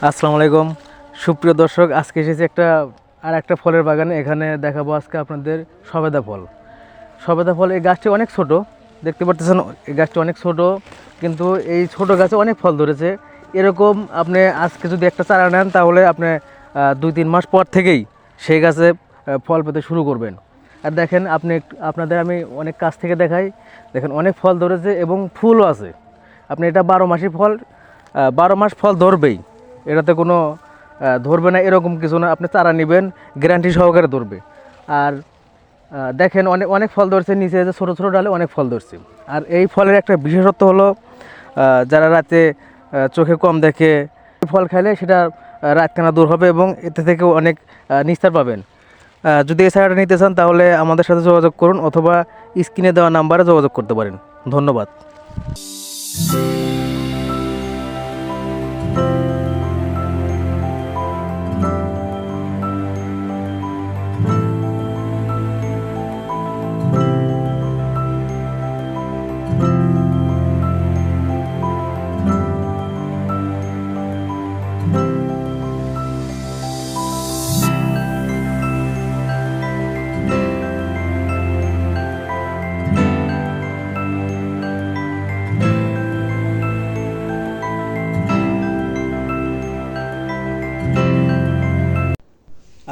আসসালামু আলাইকুম সুপ্রিয় দর্শক, আজকে এসেছি একটা ফলের বাগানে। এখানে দেখাবো আজকে আপনাদের সবেদা ফল। সবেদা ফল, এই গাছটি অনেক ছোট, দেখতে পাচ্ছেন। এই গাছটি অনেক ছোট, কিন্তু এই ছোট গাছে অনেক ফল ধরেছে। এরকম আপনি আজকে যদি একটা চারা নেন, তাহলে আপনি 2-3 মাস পর থেকেই সেই গাছে ফল পেতে শুরু করবেন। আর দেখেন, আপনাদের আমি অনেক কাছ থেকে দেখাই। দেখেন, অনেক ফল ধরেছে এবং ফুলও আছে। আপনি এটা 12 মাসই ফল, 12 মাস ফল ধরবেই। এটাতে কোনো ধরবে না এরকম কিছু না। আপনি চারা নেবেন, গ্যারান্টি সহকারে ধরবে। আর দেখেন, অনেক অনেক ফল ধরছে, নিচে যে ছোটো ছোটো ডালে অনেক ফল ধরছে। আর এই ফলের একটা বিশেষত্ব হলো, যারা রাতে চোখে কম দেখে, এই ফল খাইলে সেটা রাতকানা দূর হবে এবং এতে থেকে অনেক নিস্তার পাবেন। যদি এই চারাটা নিতে চান, তাহলে আমাদের সাথে যোগাযোগ করুন, অথবা স্ক্রিনে দেওয়া নাম্বারে যোগাযোগ করতে পারেন। ধন্যবাদ।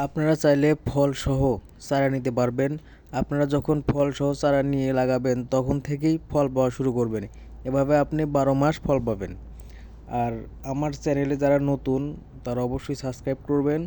আপনারা চাইলে ফলসহ চারা নিতে পারবেন। আপনারা যখন ফলসহ চারা নিয়ে লাগাবেন, তখন থেকেই ফল পাওয়া শুরু করবেন। এভাবে আপনি 12 মাস ফল পাবেন। আর আমার চ্যানেলে যারা নতুন, তারা অবশ্যই সাবস্ক্রাইব করবেন